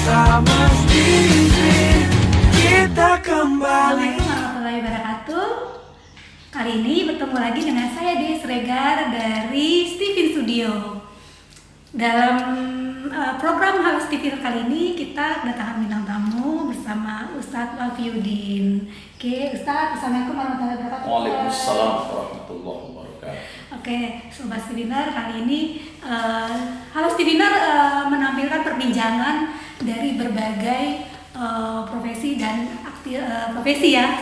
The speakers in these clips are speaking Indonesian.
bersama Stevie kita kembali. Assalamualaikum warahmatullahi wabarakatuh. Kali ini bertemu lagi dengan saya Des Regar dari Steven Studio. Dalam program Halo Steven kali ini kita kedatangan bintang tamu bersama Ustadz Wafiuddin. Oke, Ustadz, Assalamualaikum warahmatullahi wabarakatuh. Waalaikumsalam warahmatullahi wabarakatuh. Oke, Sobat Steviner, kali ini Halo Steviner menampilkan perbincangan dari berbagai profesi dan profesi ya,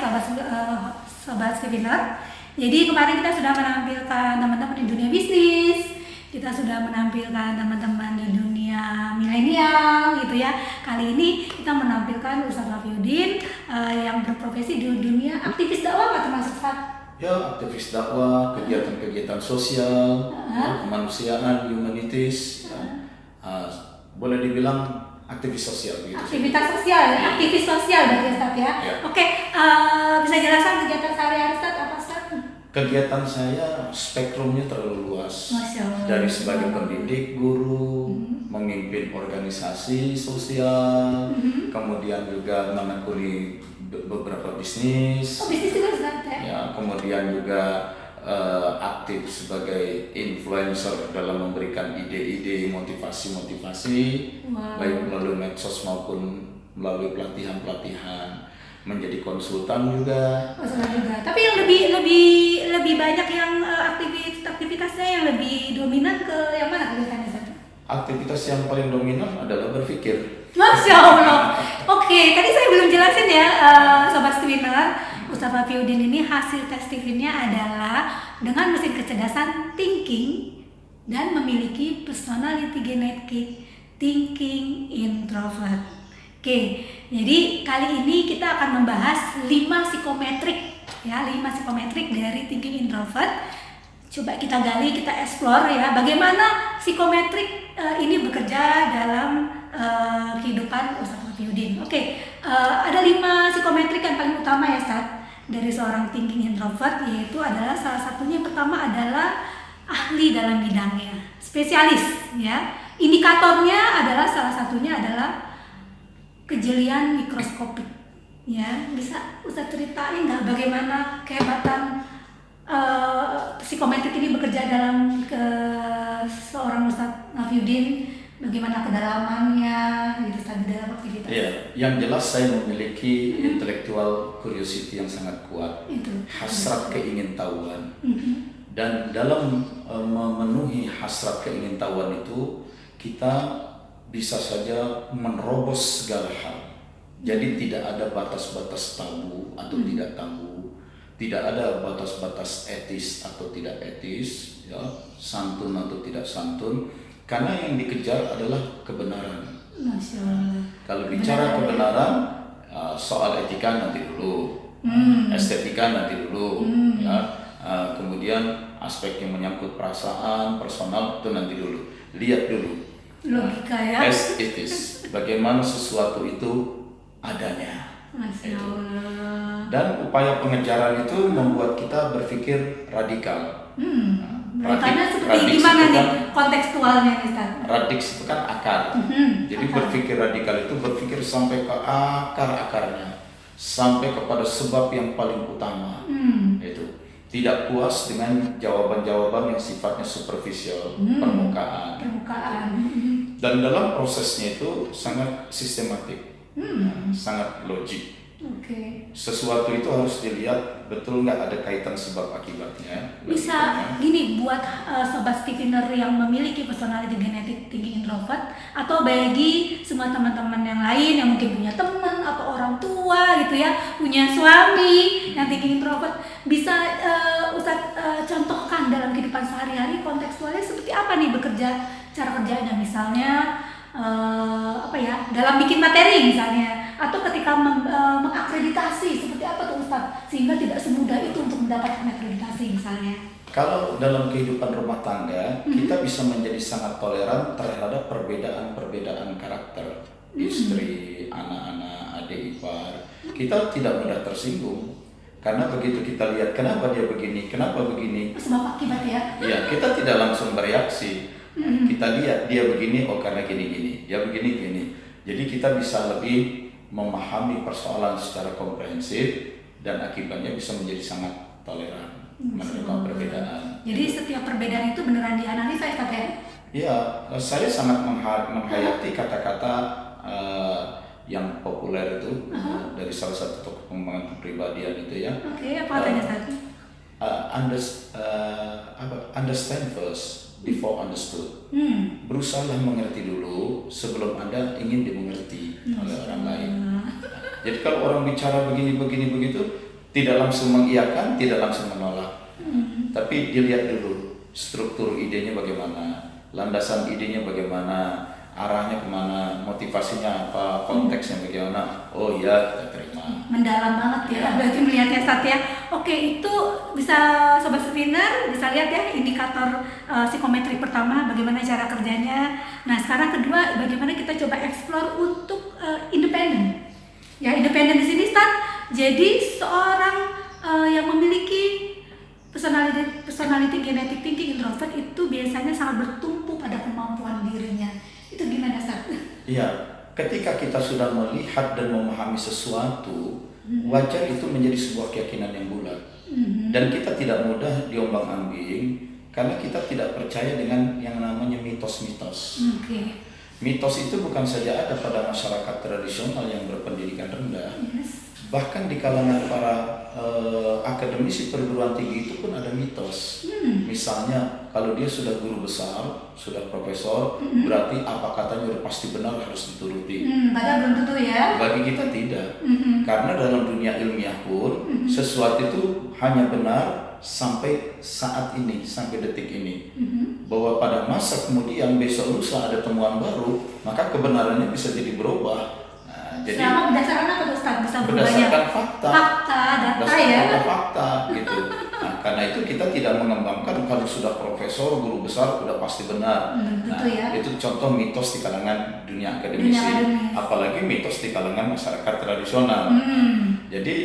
Sobat Steviner. Jadi kemarin kita sudah menampilkan teman-teman di dunia bisnis, kita sudah menampilkan teman-teman di dunia milenial gitu ya. Kali ini kita menampilkan Ustadz Wafiuddin yang berprofesi di dunia aktivis dakwah, nggak termasuk Ustadz? Ya, aktivis dakwah, kegiatan-kegiatan sosial, kemanusiaan, humanities, boleh dibilang aktivis sosial gitu. Aktivitas sosial, aktivis sosial berarti Ustadz ya. Ya. Oke, bisa jelaskan kegiatan sehari-hari Ustadz apa Ustadz? Kegiatan saya spektrumnya terlalu luas. Masya Allah. Dari sebagai pendidik, guru, memimpin organisasi sosial, kemudian juga menekuni beberapa bisnis. Oh, bisnis juga Ustadz ya? Ya, kemudian juga aktif sebagai influencer dalam memberikan ide-ide motivasi-motivasi, baik melalui medsos maupun melalui pelatihan-pelatihan, menjadi konsultan juga. Konsultan juga. Tapi yang lebih banyak yang aktivitasnya yang lebih dominan ke yang mana kegiatannya Ustadz? Aktivitas yang paling dominan adalah berpikir. Masya Allah. Oke, tadi saya belum jelasin ya, Sobat Steviner. Ustadz Wafiuddin ini hasil tes Stevennya adalah dengan mesin kecerdasan thinking dan memiliki personality genetic thinking introvert. Oke, jadi kali ini kita akan membahas 5 psikometrik ya, 5 psikometrik dari thinking introvert. Coba kita gali, kita explore ya, bagaimana psikometrik ini bekerja dalam kehidupan Ustadz Wafiuddin. Oke, ada 5 psikometrik yang paling utama ya Ustadz dari seorang thinking introvert, yaitu adalah salah satunya yang pertama adalah ahli dalam bidangnya, spesialis ya. Indikatornya adalah salah satunya adalah kejelian mikroskopik ya. Bisa Ustadz ceritain nggak bagaimana kehebatan psikometrik ini bekerja dalam seorang Ustadz Wafiuddin, bagaimana kedalamannya gitu tadi dalam aktivitas? Ya, yang jelas saya memiliki intellectual curiosity yang sangat kuat, hasrat keingintahuan, dan dalam memenuhi hasrat keingintahuan itu kita bisa saja menerobos segala hal. Jadi tidak ada batas-batas tabu atau tidak tabu, tidak ada batas-batas etis atau tidak etis, ya, santun atau tidak santun, karena yang dikejar adalah kebenaran. Masya Allah. Kalau bicara kebenaran, soal etika nanti dulu, estetika nanti dulu, ya, kemudian aspek yang menyangkut perasaan, personal itu nanti dulu. Lihat dulu. Logika ya. As it is, bagaimana sesuatu itu adanya. Masya Allah. Dan upaya pengejaran itu membuat kita berpikir radikal. Karena seperti gimana nih kontekstualnya nih Ustaz? Radix itu kan akar. Jadi berpikir radikal itu berpikir sampai ke akar-akarnya, sampai kepada sebab yang paling utama. Itu tidak puas dengan jawaban-jawaban yang sifatnya superficial, permukaan. Dan dalam prosesnya itu sangat sistematik, sangat logik. Sesuatu itu harus dilihat betul nggak ada kaitan sebab akibatnya. Bisa gini buat Sobat Stevener yang memiliki personality genetik tinggi introvert, atau bagi semua teman-teman yang lain yang mungkin punya teman atau orang tua gitu ya, punya suami yang tinggi introvert, bisa Ustadz contohkan dalam kehidupan sehari-hari kontekstualnya seperti apa nih bekerja, cara kerjanya misalnya dalam bikin materi misalnya, atau ketika mengakreditasi seperti apa tuh Ustadz, sehingga tidak semudah itu untuk mendapatkan akreditasi misalnya. Kalau dalam kehidupan rumah tangga, kita bisa menjadi sangat toleran terhadap perbedaan-perbedaan karakter istri, anak-anak, adik ipar. Kita tidak mudah tersinggung karena begitu kita lihat kenapa dia begini, kenapa begini, sebab akibat ya. Ya, kita tidak langsung bereaksi. Kita lihat dia begini, oh karena gini-gini, dia begini-gini. Jadi kita bisa lebih memahami persoalan secara komprehensif dan akibatnya bisa menjadi sangat toleran menerima perbedaan. Jadi setiap perbedaan itu beneran dianalisa ya Pak ya? Iya, saya sangat menghayati kata-kata yang populer itu dari salah satu tokoh pengembangan kepribadian itu ya. Oke, apa katanya tadi? Understand first before understood. Berusahalah mengerti dulu sebelum Anda ingin dimengerti oleh orang lain. Jadi kalau orang bicara begini begitu, tidak langsung mengiyakan, tidak langsung menolak. Tapi dilihat dulu struktur idenya bagaimana, landasan idenya bagaimana, arahnya kemana, motivasinya apa, konteksnya bagaimana. Oh iya, kita terima. Mendalam banget ya, berarti melihatnya Ustadz ya. Oke, itu bisa Sobat Spinner bisa lihat ya indikator psikometrik pertama, bagaimana cara kerjanya. Nah sekarang kedua, bagaimana kita coba explore untuk independen. Ya independen di sini Ustadz, jadi seorang yang memiliki personality genetic thinking introvert itu biasanya sangat bertumpu pada kemampuan dirinya. Itu gimana Ustaz? Iya, ketika kita sudah melihat dan memahami sesuatu, wajar itu menjadi sebuah keyakinan yang bulat. Dan kita tidak mudah diombang-ambing karena kita tidak percaya dengan yang namanya mitos-mitos. Mitos itu bukan saja ada pada masyarakat tradisional yang berpendidikan rendah, bahkan di kalangan para akademisi perguruan tinggi itu pun ada mitos. Misalnya kalau dia sudah guru besar, sudah profesor, berarti apa katanya udah pasti benar, harus dituruti. Padahal belum tentu ya. Bagi kita tidak, karena dalam dunia ilmiah pun sesuatu itu hanya benar sampai saat ini, sampai detik ini. Bahwa pada masa kemudian besok lusa ada temuan baru, maka kebenarannya bisa jadi berubah. Jadi selama berdasarkan apa Ustaz? Bisa berdasarkan fakta, data ya. Fakta gitu. Nah, karena itu kita tidak mengembangkan kalau sudah profesor, guru besar udah pasti benar. Itu contoh mitos di kalangan dunia akademisi, apalagi mitos di kalangan masyarakat tradisional. Jadi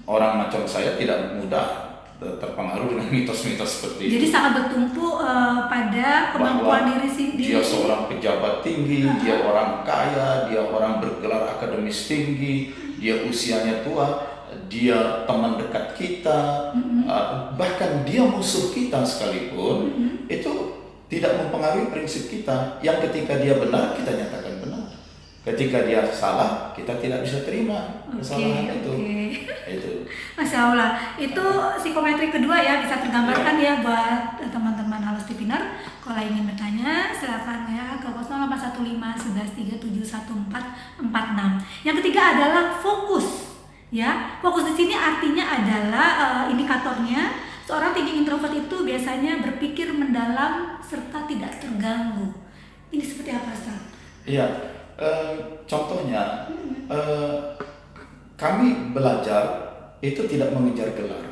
orang macam saya tidak mudah terpengaruh dengan mitos-mitos seperti itu. Jadi sangat bertumpu pada kemampuan diri sendiri. Dia seorang pejabat tinggi, dia orang kaya, dia orang bergelar akademis tinggi, dia usianya tua, dia teman dekat kita, bahkan dia musuh kita sekalipun, itu tidak mempengaruhi prinsip kita. Yang ketika dia benar, kita nyatakan benar. Ketika dia salah, kita tidak bisa terima kesalahan itu. Masya Allah, itu psikometri kedua ya, bisa tergambarkan ya buat teman-teman Halo Stipiner. Kalau ingin bertanya, silakan ya ke 0815 11 3 7 1 4 4 6. Yang ketiga adalah fokus. Ya, fokus di sini artinya adalah indikatornya seorang thinking introvert itu biasanya berpikir mendalam serta tidak terganggu. Ini seperti apa, Ustaz? Iya. Contohnya, kami belajar itu tidak mengejar gelar.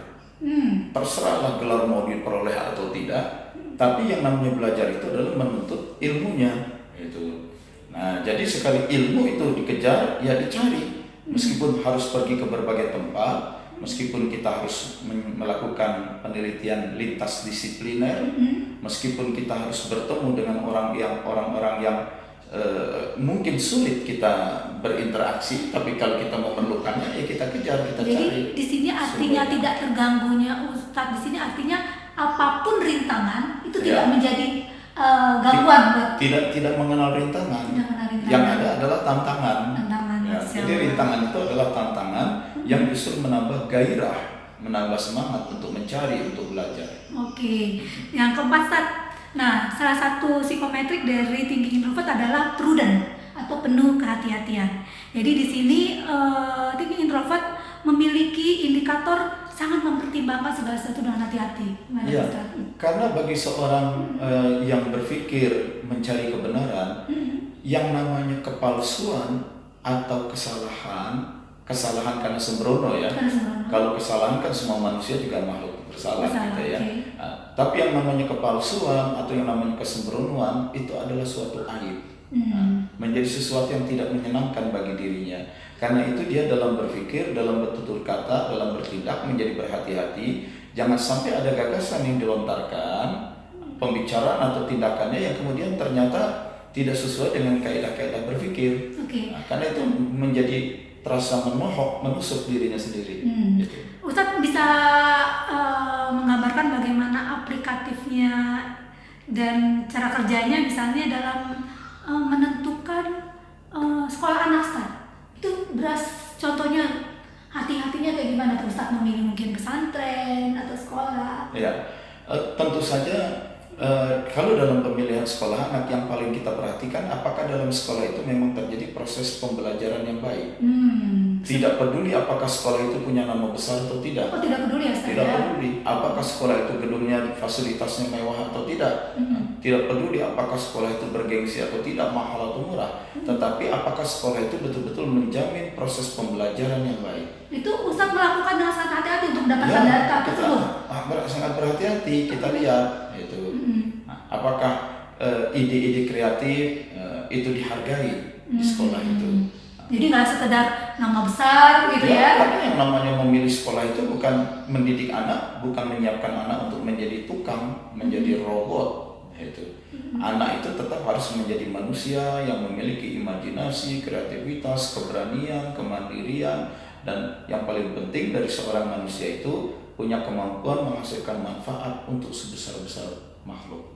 Terserahlah gelar mau diperoleh atau tidak, tapi yang namanya belajar itu adalah menuntut ilmunya. Itu. Nah, jadi sekali ilmu itu dikejar, ya dicari. Meskipun harus pergi ke berbagai tempat, meskipun kita harus melakukan penelitian lintas disipliner, meskipun kita harus bertemu dengan orang-orang yang mungkin sulit kita berinteraksi, tapi kalau kita memerlukannya ya kita kejar, kita jadi, cari. Jadi di sini artinya tidak terganggunya Ustadz, di sini artinya apapun rintangan itu tidak menjadi gangguan. Tidak mengenal rintangan. Yang ada adalah tantangan. Ya, jadi rintangan itu adalah tantangan yang justru menambah gairah, menambah semangat untuk mencari, untuk belajar. Oke, yang keempat Ustadz. Nah, salah satu psikometrik dari thinking introvert adalah prudent atau penuh kehati-hatian. Jadi di sini thinking introvert memiliki indikator sangat mempertimbangkan segala sesuatu dengan hati-hati. Iya, karena bagi seorang yang berpikir mencari kebenaran, yang namanya kepalsuan atau kesalahan karena sembrono ya. Kalau kesalahan kan semua manusia juga makhluk bersalah gitu ya. Nah, tapi yang namanya kepalsuan atau yang namanya kesembronoan itu adalah suatu aib. Menjadi sesuatu yang tidak menyenangkan bagi dirinya. Karena itu dia dalam berpikir, dalam bertutur kata, dalam bertindak menjadi berhati-hati. Jangan sampai ada gagasan yang dilontarkan, pembicaraan atau tindakannya yang kemudian ternyata tidak sesuai dengan kaidah-kaidah berpikir. Nah, karena itu menjadi terasa menusuk dirinya sendiri. Gitu. Ustadz bisa menggambarkan bagaimana aplikatifnya dan cara kerjanya misalnya dalam menentukan sekolah anak Ustadz. Itu contohnya hati-hatinya kayak gimana tuh Ustadz memilih mungkin pesantren atau sekolah? Ya, tentu saja kalau dalam pemilihan sekolah anak yang paling kita perhatikan apakah dalam sekolah itu memang terjadi proses pembelajaran yang baik. Tidak peduli apakah sekolah itu punya nama besar atau tidak. Oh, tidak peduli ya Ustaz? Tidak peduli apakah sekolah itu gedungnya fasilitasnya mewah atau tidak. Tidak peduli apakah sekolah itu bergengsi atau tidak, mahal atau murah. Tetapi apakah sekolah itu betul-betul menjamin proses pembelajaran yang baik. Itu Ustaz melakukan dengan sangat hati-hati untuk mendapatkan data tersebut. Sangat berhati-hati kita lihat itu. Apakah ide-ide kreatif itu dihargai di sekolah itu. Jadi nggak sekedar nama besar gitu ya? Karena yang namanya memilih sekolah itu bukan mendidik anak, bukan menyiapkan anak untuk menjadi tukang, menjadi robot. Itu. Anak itu tetap harus menjadi manusia yang memiliki imajinasi, kreativitas, keberanian, kemandirian, dan yang paling penting dari seorang manusia itu punya kemampuan menghasilkan manfaat untuk sebesar-besar makhluk.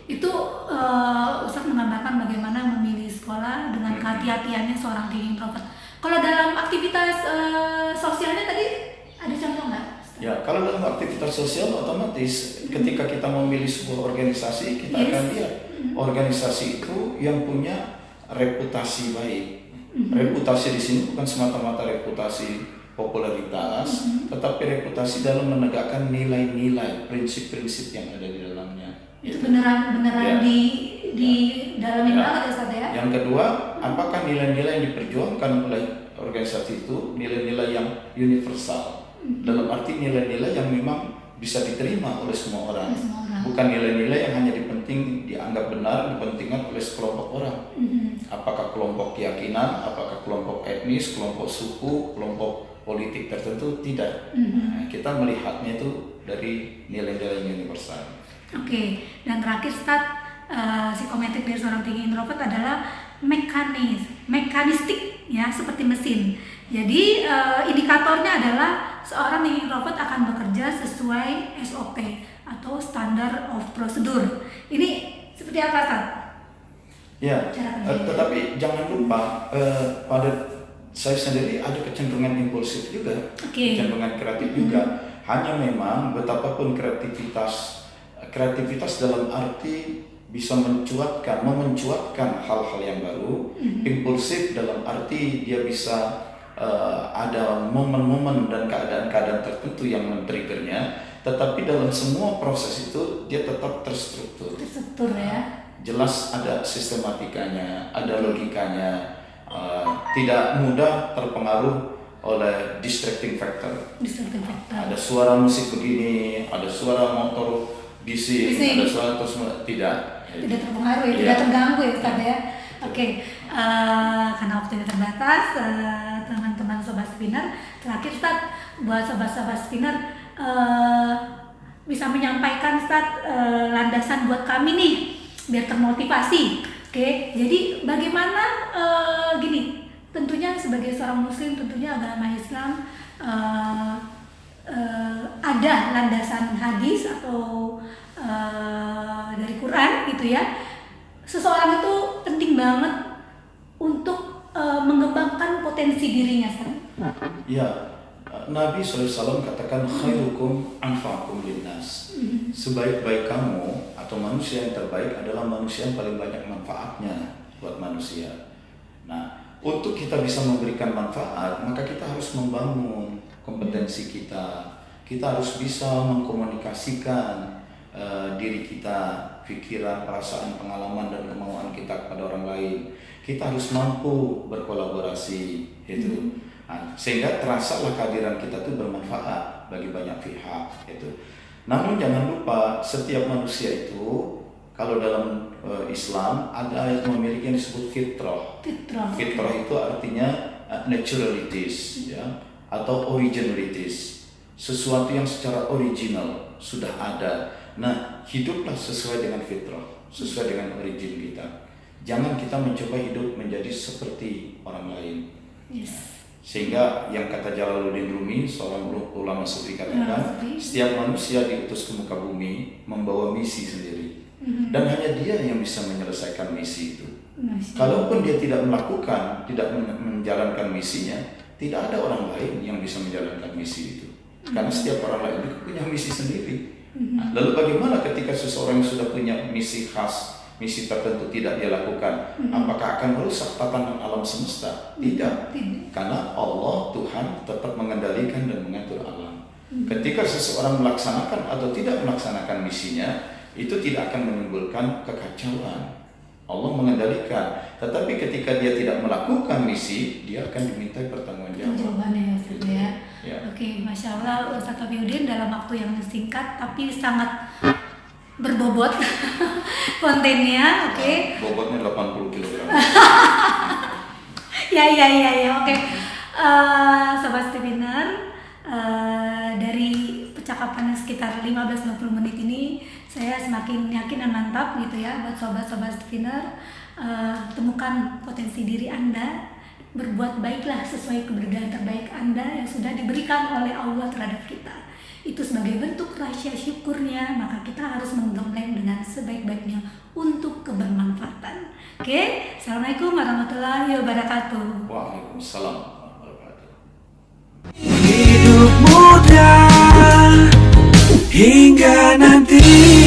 Itu Ustaz menggambarkan bagaimana memilih sekolah dengan kehati-hatiannya seorang teen introvert. Kalau dalam aktivitas sosialnya tadi ada contoh nggak? Ya, kalau dalam aktivitas sosial otomatis ketika kita memilih sebuah organisasi kita akan lihat organisasi itu yang punya reputasi baik. Reputasi di sini bukan semata-mata reputasi popularitas, tetapi reputasi dalam menegakkan nilai-nilai, prinsip-prinsip yang ada di dalamnya. Itu beneran di dalamin banget ya Ustaz ya. Yang kedua, apakah nilai-nilai yang diperjuangkan oleh organisasi itu nilai-nilai yang universal? Dalam arti nilai-nilai yang memang bisa diterima oleh semua orang. Bukan nilai-nilai yang hanya dianggap benar, dipentingkan oleh sekelompok orang. Apakah kelompok keyakinan, apakah kelompok etnis, kelompok suku, kelompok politik tertentu, tidak. Nah, kita melihatnya itu dari nilai-nilai universal. Oke, dan terakhir Ustaz, psikometrik dari seorang teen introvert adalah mekanistik ya, seperti mesin. Jadi indikatornya adalah seorang teen introvert akan bekerja sesuai SOP atau standard of procedure. Ini seperti apa Ustaz? Ya, tetapi jangan lupa pada saya sendiri ada kecenderungan impulsif juga, kecenderungan kreatif juga. Hanya memang betapapun kreativitas dalam arti bisa memencuatkan hal-hal yang baru. Impulsif dalam arti dia bisa ada momen-momen dan keadaan-keadaan tertentu yang men-triggernya. Tetapi dalam semua proses itu dia tetap terstruktur. Terstruktur ya. Jelas ada sistematikanya, ada logikanya. Tidak mudah terpengaruh oleh distracting factor. Ada suara musik begini, ada suara motor bising, ada suara terus tidak terpengaruh ya, tidak terganggu ya Ustaz ya. Oke, karena waktunya terbatas, teman-teman Sobat Spinner, terakhir Ustaz buat sobat-sobat Spinner bisa menyampaikan Ustaz landasan buat kami nih biar termotivasi. Oke, jadi bagaimana gini, tentunya sebagai seorang muslim, tentunya agama Islam ada landasan hadis atau dari Quran gitu ya. Seseorang itu penting banget untuk mengembangkan potensi dirinya. Ya, Nabi SAW katakan khairukum anfa'ukum linnas. Sebaik-baik kamu atau manusia yang terbaik adalah manusia yang paling banyak manfaatnya buat manusia. Nah, untuk kita bisa memberikan manfaat, maka kita harus membangun kompetensi kita. Kita harus bisa mengkomunikasikan diri kita, pikiran, perasaan, pengalaman dan kemauan kita kepada orang lain. Kita harus mampu berkolaborasi itu. Nah, sehingga terasalah kehadiran kita itu bermanfaat bagi banyak pihak itu. Namun jangan lupa setiap manusia itu kalau dalam Islam ada yang memiliki yang disebut fitrah. Fitrah itu artinya naturalities ya, atau originalities. Sesuatu yang secara original sudah ada. Nah, hiduplah sesuai dengan fitrah. sesuai dengan origin kita. Jangan kita mencoba hidup menjadi seperti orang lain. Yes. Sehingga yang kata Jalaluddin Rumi, seorang ulama sufi, katakan, setiap manusia diutus ke muka bumi membawa misi sendiri. Dan hanya dia yang bisa menyelesaikan misi itu. Kalaupun dia tidak melakukan, tidak menjalankan misinya, tidak ada orang lain yang bisa menjalankan misi itu. Karena setiap orang lain juga punya misi sendiri. Lalu bagaimana ketika seseorang yang sudah punya misi khas, misi tertentu tidak dia lakukan, apakah akan merusak tatanan alam semesta? Tidak. Karena Allah, Tuhan, tetap mengendalikan dan mengatur alam. Ketika seseorang melaksanakan atau tidak melaksanakan misinya, itu tidak akan menimbulkan kekacauan. Allah mengendalikan. Tetapi ketika dia tidak melakukan misi, dia akan dimintai pertanggungjawaban. Jawabannya ya, Ustaz ya. Ya. Oke, Masya Allah Ustaz Taufiuddin dalam waktu yang singkat tapi sangat berbobot kontennya. Oke. Bobotnya 80 kg. Ya, oke. Sobat Steviner, dari percakapan sekitar 15-20 menit ini saya semakin yakin dan mantap gitu ya buat sobat-sobat Steviner. Temukan potensi diri Anda, berbuat baiklah sesuai keberadaan terbaik Anda yang sudah diberikan oleh Allah terhadap kita. Itu sebagai bentuk rasa syukurnya, maka kita harus menggembleng dengan sebaik-baiknya untuk kebermanfaatan. Oke, Assalamualaikum warahmatullahi wabarakatuh. Waalaikumsalam warahmatullahi wabarakatuh. Hidup mudah hingga nanti.